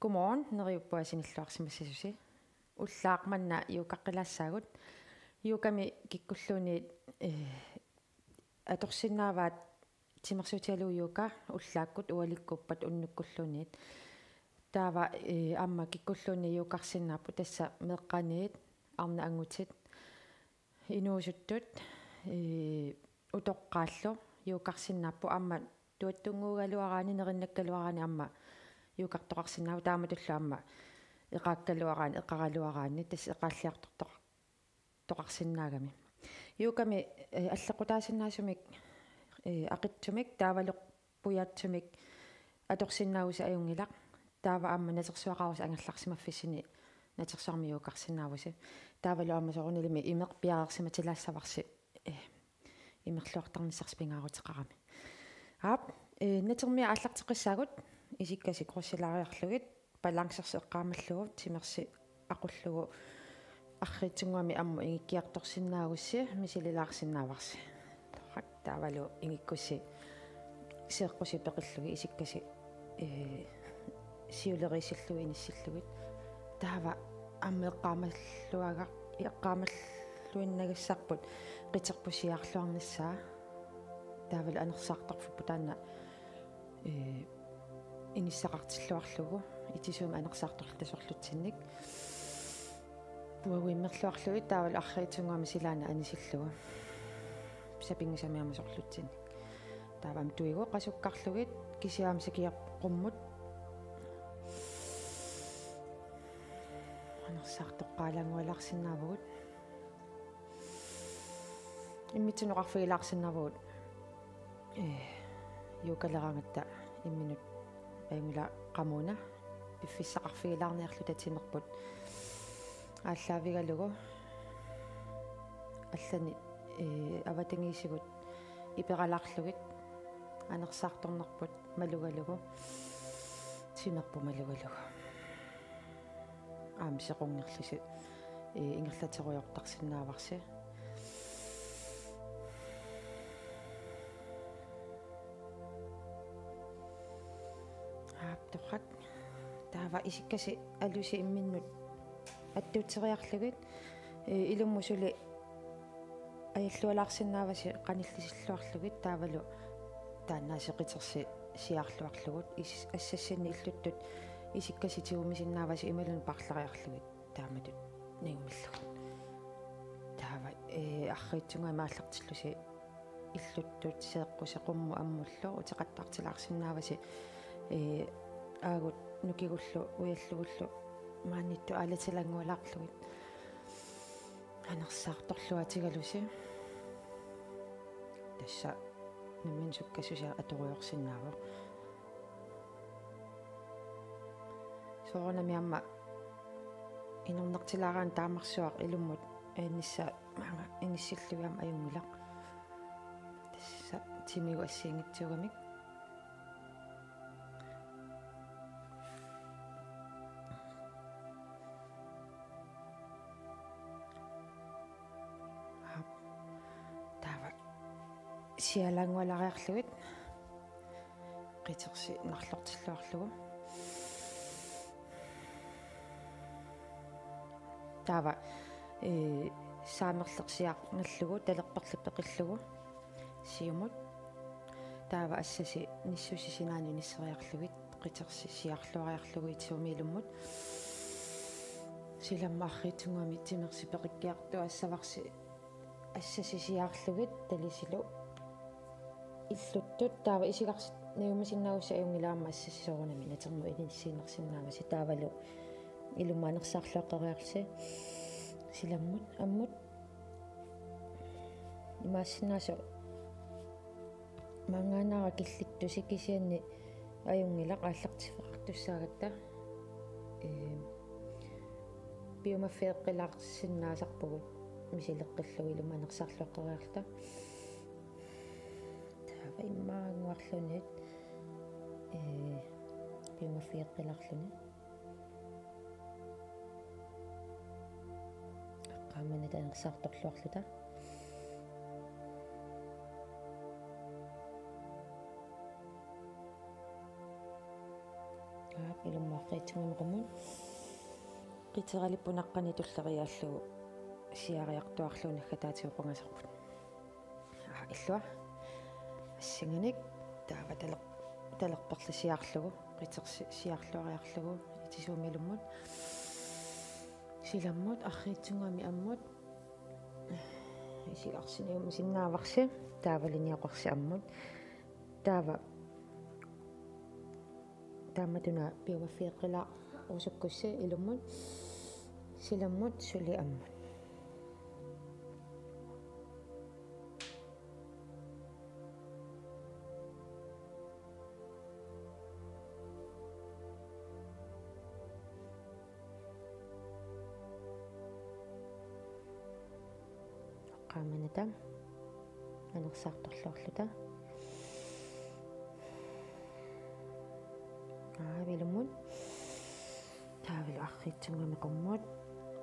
Godmorgen, neriuppuasinilluarsimassasusi. Ullaaqmanna iukaqqilaassaagut. Iukami kikkulluuni atorsinnaavaat timersuutialuujuuka ullaakkut ualikkuppat unnukkulluuniit. Taava amma kikkulluuni iukarsinnaappu tassa meqqaniit arna angutit. Inuusuttut utoqqaallu iukarsinnaappu amma tuattunguugaluaraani nerinnakkaluaraani amma iukartoqarsinnaava taamatullu amma eqaakkaluaraani eqaraluaraani tass eqaalliartortoq toqarsinnaagami. Iukami аллеқутаасиннаасумик ақитсумик таавалеқ пуяатсумик аторсиннаавуса аюнгилақ таава аама натерсуақарус ангерларсимаффисини натерсуарми иукарсиннаавуси таавалу аама сорунилими имеқ пиарерсима тилаассаварси имерлуартарниссарспингаарутеқарами аап натермиа ааллартеқиссаагут исиккаси корсилаариарлугит балансерси эққаамаллугу тимерси ақуллугу арритсунгуами амму ингиккиарторсиннаагусси мисилилаарсиннааварси торак таавалу ингиккуси сеэққуси пеқиллуги исиккаси сиулерисиллуги ниссиллугит таава амми эққаамаллуага эққаамаллуиннагассарпут қитерпусиаарлуарниссаа таавалу анерсаартарфуппу таана иниссақартиллуарлугу итисуум анерсаарторл тасорлутсинник пуавиммерлуарлуги таавал арриитсунгуами силаана анисиллугу сапингисамиама сорлутсинник таавам туигу қасуккарлугит кисиаам сакиаққуммут анерсаартоққалангуалаарсинаавгут иммитсунеқарфигилаарсинаавгут юкалерангатта имминут аюнгила қамуна пиффиссақарфигилаарниарлу татимерпут ааллаавигалугу аллани аватангиисигут ипералаарлугит анерсаарторнерпут малугалугу тимерпу малугалугу аам сеқунгерлуси ингерлатеруйортарсинааварси аапторрак таава исиккаси алуси имминнут аттуутсериарлугит илуммусули аяллуалаарсинааваси qanillисиллуарлугит таавалу тааннаасеқитерси сиаарлуарлугут ассассани иллуттут исиккаси тиумисиннааваси ималун парлариарлугит тааматут нигумиллугут таава арриитсунгуа мааллартиллуси иллуттут сеэққуси қумму аммуллу утеқаттартилаарсинааваси аагут нукигуллу уяллугуллу мааннитту аалатилангуалаарлугит анерсаарторлуатигалуси тасса намин суккасуса аторуйорсиннаава соорнами амма инернартилаараан таамарсуақ илуммут ааннисса маага иниссиллугиам аюнгилақ тасса тимигу ассиингитсугамик сиалангуалариарлугит қитерси нарлортиллуарлугу таава саамерлерсиарнгаллугу талерперлу пеқиллугу сиумут таава ассаси ниссуси синаани ниссериарлугит қитерси сиарлуариарлугу итсуумилуммут силаммаарриитсунгуами тимерси пеқиккиарту ассаварси ассаси сиаарлугит талисилу иллуттут таава исигарс неумисиннаагусса аюнгилаама ассассисорунами натерму илиссиинерсиннаамаси таавалу илумаанерсаарлуаққариарси силаммут аммут имаассинаасо мангаанара киллитту сикисианни аюнгилақ ааллартифеқартуссаагатта биомаффеэққилаарсиннаасарпугут мисилеққиллуги илумаанерсаарлуаққариарта иммаагуарлунит биомаффеэққиларлуни аққааманат анерсаарторлуарлута аап илуммааққи аққиитсунгамеқумун қитералиппунаққани туллериааллугу сиариартуарлуун наггатаатиуқунгасарпут иллуа ассинганик таава талерперлисиарлугу қитерси сиарлуариарлугу итисуумилуммут силаммут арриитсунгами аммут исиарсиниум синнааварси таавалиниақорси аммут таава тааматуна пиуаффиэққила усуккусси илуммут силаммут сули аммут qaamanatam anersaartorluarluta aavilummun taavilu arriitsungamiqummut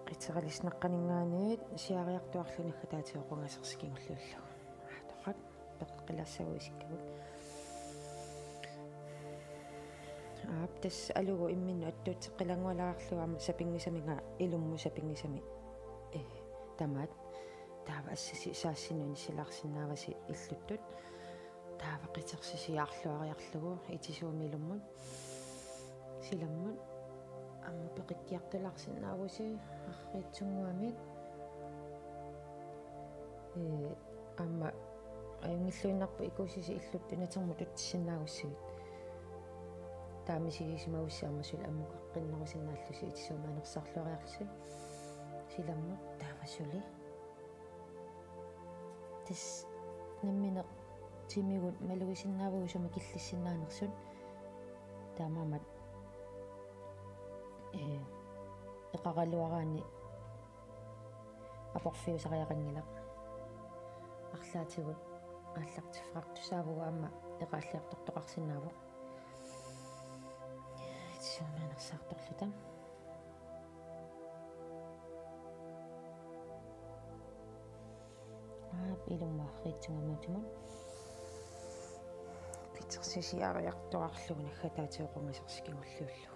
qitseralisneqqaningaaniit siariartuarluni nagataatiuqungasersikingulluullu toqat peqqilaassaguu isikkagut aaptas alugu imminnu attuutseqqilangualaarluama sapingisaminga ilummu sapingisami tamaat таава ассиси саассинуни силаарсинааваси иллуттут таава қитерсисиаарлуариарлугу итисуумилуммут силаммут амма пеқиттиартулаарсинаавуси арриитсунгуамик амма аюнгиллуиннарпу икусиси иллутту натермут утсиннаагуссигит таамисигисимавусси аммасул аммукаққиннерусиннааллуси итисуумаанерсаарлуариарлуси силаммут таавасули тис намминеқ тимигут малуисиннаавагусама киллиссиннаанерсут таамаамат эқаралуараани апорфиусариақангилақ арлаатигут ааллартиффартусаавуга амма эқааллиартортоқарсинаавоқ итсуумаанерсаарторлута илуммаарриитсунгамаатимут питерсисиариартуарлугу наггатаатиуқунгасерсикигуллууллу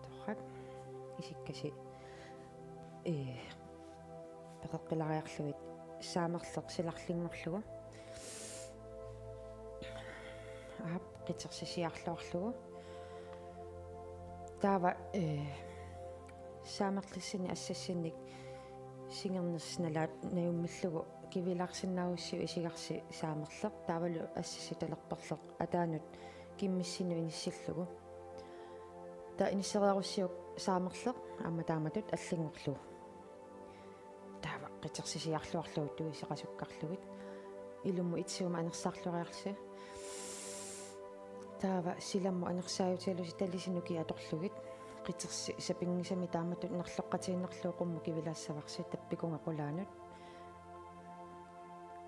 тоқат исиккаси пеқеққилариарлугит саамерлеқ силарлингорлугу питерсисиарлуарлугу таава саамерлиссини ассассинник сингернерсиналаат наюммиллугу кивилаарсинаагуссиу исигарси саамерлеқ таавалу ассаси талерперлеқ атаанут киммиссину иниссиллугу та иниссериаруссиук саамерлеқ аама тааматут аллингорлугу таава қитерсисиарлуарлугу туисеқасуккарлугит илумму итсиума анерсаарлуариарси таава силамму анерсааютиалуси талисинуки аторлугит қитерси сапингисами тааматут нерлоққатииннерлуоқумму кивилаассаварси таппикунга қулаанут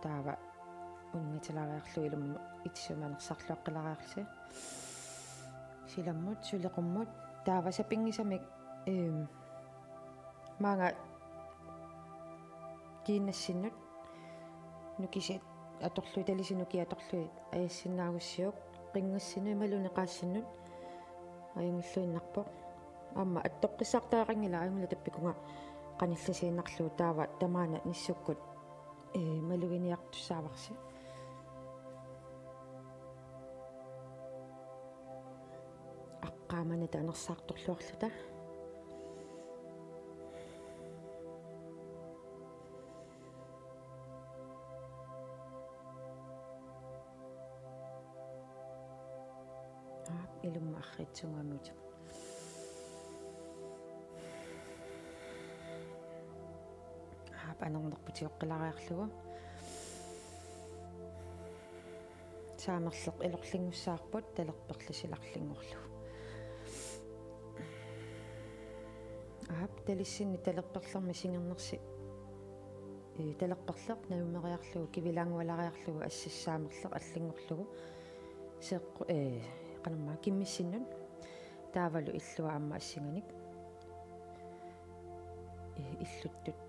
таава унгатилариарлу илумму итсуманерсарлуаққилариарси силаммут сулеқуммут таава сапингисамик маага кинассиннут нукисит аторлу талисинуки аторлуи аяссинаагуссиук қингуссинуи малунеқаассиннут аюнгиллуиннарпоқ амма аттоққиссаартаақангила аюнгла таппикунга қанилласииннарлуу таава тамаана ниссуккут малугиниартуссааварси аққааманата анерсаарторлуарлута илумма арриитсунгамут анернерпутиоққилариарлугу саамерлеқ илорлингуссаарпут талерперлисиларлингорлу талиссинни талерперлерми сингернерси талерперлеқ наюмериарлугу кивилаангуалариарлугу ассиссаамерлеқ аллингорлугу сеққу qanamma kimmissinnun taavalu illua amma assinganik illuttut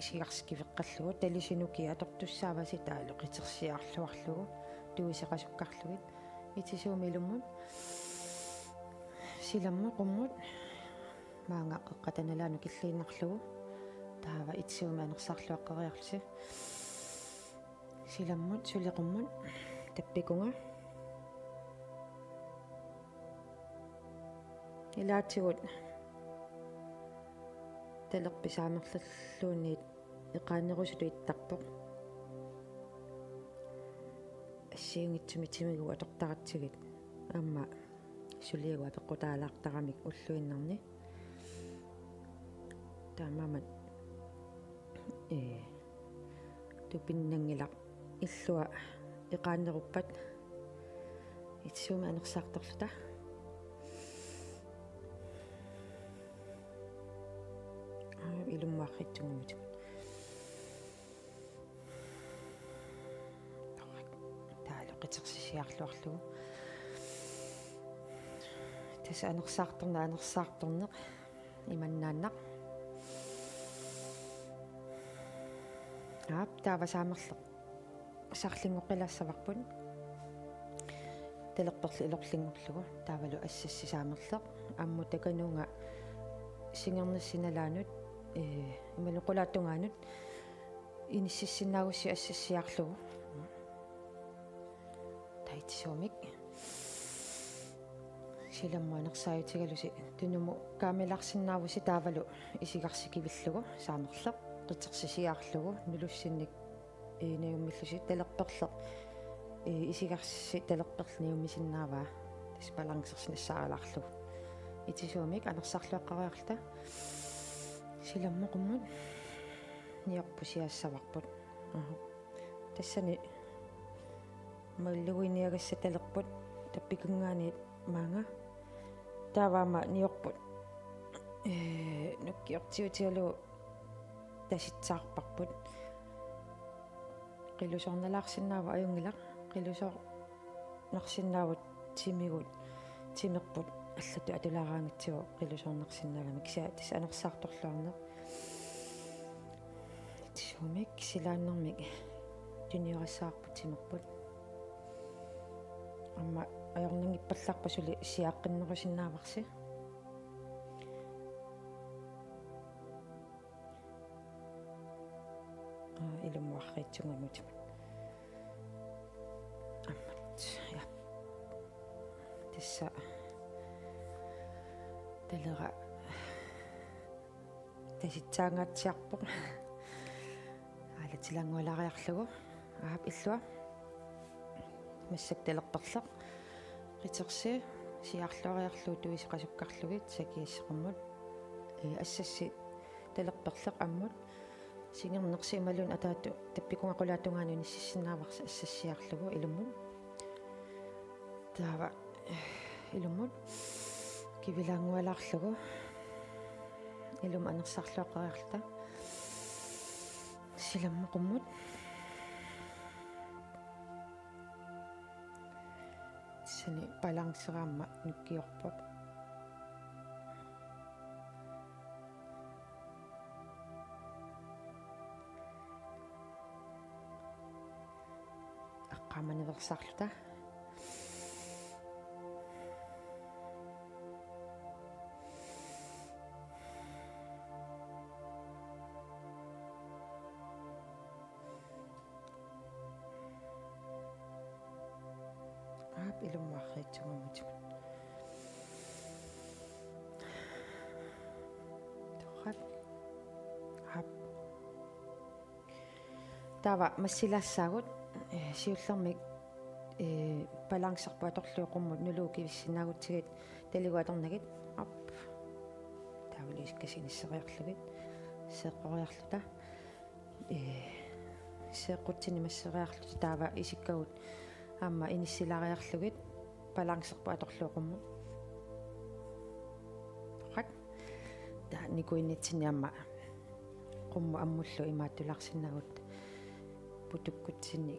isigarskiveqqallugu talisinuki atortussaavasi taalu qitersiaarluarlugu tuiseqasukkarlugit itisuumilummun silamma qummut maangaqqatanalaanu killiinnerlugu taava itsiuma anersarluaqqariarlusi silammut suliqummut tappikunga ilaatigut talerpisaamerlalluunniit eqaanerusulu ittarpoq ассиунгитсумитсимигу аторторатсигит аама сулиагу апеққутаалаартарамик уллуиннарни таамаамат тупиннангилақ иллуа эқааннеруппат итсууми анерсаарторлута илуммааққитсугумит таалоқитерсисиарлуарлугу тас анерсаарторнеқ иманнааннақ таавасаамерлеқ сарлингоққилаассаварпут талерперли илорлингорлугу таавалу ассассисаамерлеқ амму такануунга сингернассиналаанут ималуқулааттунгаанут иниссиссинаагусси ассассиарлугу таитсуумик силаммуанерсааютигалуси тунуму каамиларсинаавуси таавалу исигарсикивиллугу саамерлеқ қитерсисиаарлугу нулуссинник неуммиллуси талерперлеқ исигарси талерперлниуммисиннааваа тас балансерсинассаалаарлугу итисуумик анерсарлуаққариарта силаммоқуммут ниорпусиассаварпут тассани маллугуиниагасса талерпут таппикунгаани маанга тааваама ниорпут нуккиортиутигалу таситсаарпарпут qillusornalaarsinnaava ajungilaq qillusor narsinnaavut timigут тимерпут аллату атулаараангитсуо qillusornarsinnaagami кися тис анерсаарторлуарнеq тисумик силааннэрмик туниорассаарпут тимерпут амма ajornangipпаллаарпа сули сиааққиннерусиннааварси илумуарриитсугамут аммат я тисса талера таситсаангаатсиарпоқ аалатилангуалариарлугу аап иллуа массак талерперлеқ ритерси сиарлуариарлуу туисеқасуккарлугит сакииссеқуммут ассасси талерперлеқ аммут сингернерси ималун атаату таппикунгақулаатунгаани ниссиссиннааварса ассассиарлугу илуммут таава илуммут кивилаангуалаарлугу илум анерсарлуаққариарта силаммоқуммут сани балансераама нуккиорпоқ аққаманеверсарлута аап илуммаарриитсугумут торрат аап тава массилаассаагут сиуллермик балансерпу аторлуоқуммут нулуукивиссинаагутсигит талигуаторнагит ап тавлискасиниссериарлугит сеққориарлута сеққутсини массериарлута таава исиккагут аама иниссилариарлугит балансерпу аторлуоқуммут хак та никуиннитсини аама qummu ammullu imaattularsinnagut putukkutsinni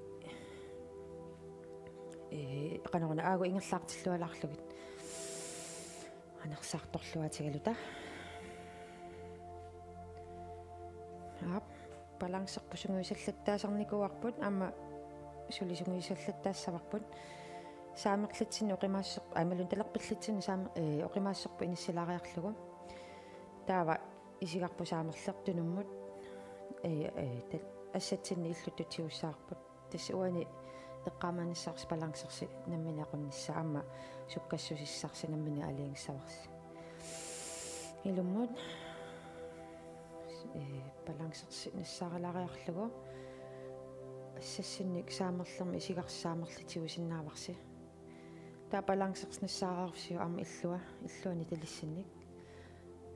qanaruna aagu ingerlaartillualarlugit anersartorluatigaluta aap balanserpusunguisallattaasarnikuarput amma sulisunguisallаттаассаварпут saamерлitsini oqimaassaq amalun talerpallitsini saam oqimaassarpu inissilaariarlugu taava isigarpu saamerleq tunummut ассатсинни иллутутиуссаарпут тасса уани эққаманиссаарс балансерси наммини ақуннisса аама суккассусиссарси наммини алиингсаварси илуммут балансерси нассааралаариарлугу ассассинник саамерлерми исигарсаамерлитиусиннааварси таа балансерс нассаараарфсиу аама иллуани талиссинник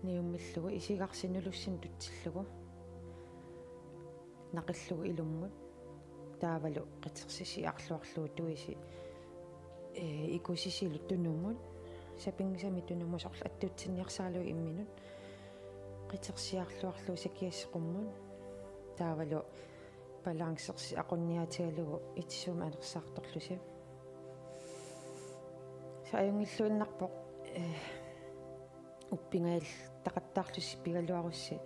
ниуммиллугу исигарсинулуссин тутсиллугу нақиллугу илуммут таавалу қитерсиси арлуарлуу туиси икусисилу тунуммут сапингсами тунумму сорл аттуутсинниарсаалуи имминут қитерсиарлуарлуу сакиассеқуммут таавалу балансерси ақунниатигалугу итсуум анерсаарторлуси сааюнгиллуиннарпоқ уппингаил тақаттаарлусси пигалуарусси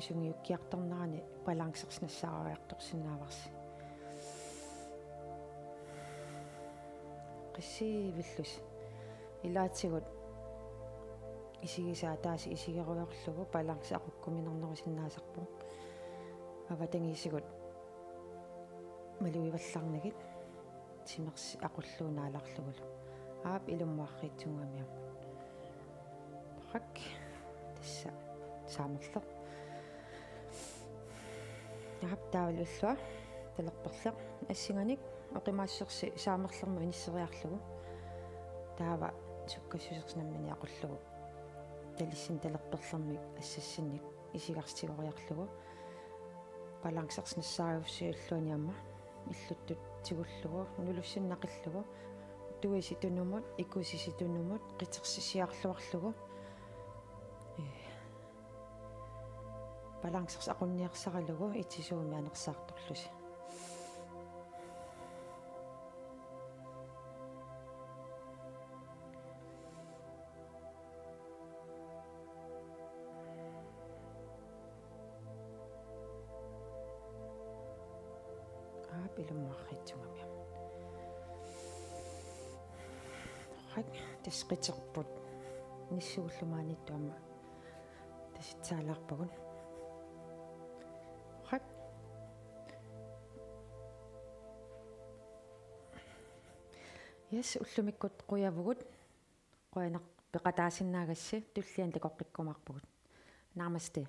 сунгиуккиарторнерани балансерс нассаариарторсинааварси қиссивиллус илаатсигут исигисаа тааси исигеруйорлугу баланс ақуккуминернерусиннаасарпу аватангисигут малуивалларнагит симерси ақуллуунааларлугулу аап илуммуарриитсунгамиам хак тасса саамерлеқ яптаавлуллуа талерперлеқ ассиганик оқимаассерси саамерлерму иниссериарлугу таава суккассусерснаммини ақуллугу талиссин талерперлермик ассассинник исигарстигориарлугу балансерс нассааруссиуллуаниамма иллуттут тигуллугу нулуссиннақиллугу туиси тунумут икусиси тунумут қитерсисиарлуарлугу балансерс ақунниарсаралугу итсисууми анерсаарторлуси пилуммаарритсугами хак тисқитерпут ниссууллумааниттуама таситсаалаарпагун хак яс уллумиккут қуявгут қуянақ пеқатаасиннаагасси туллиан такоққиккумаарпагут намасте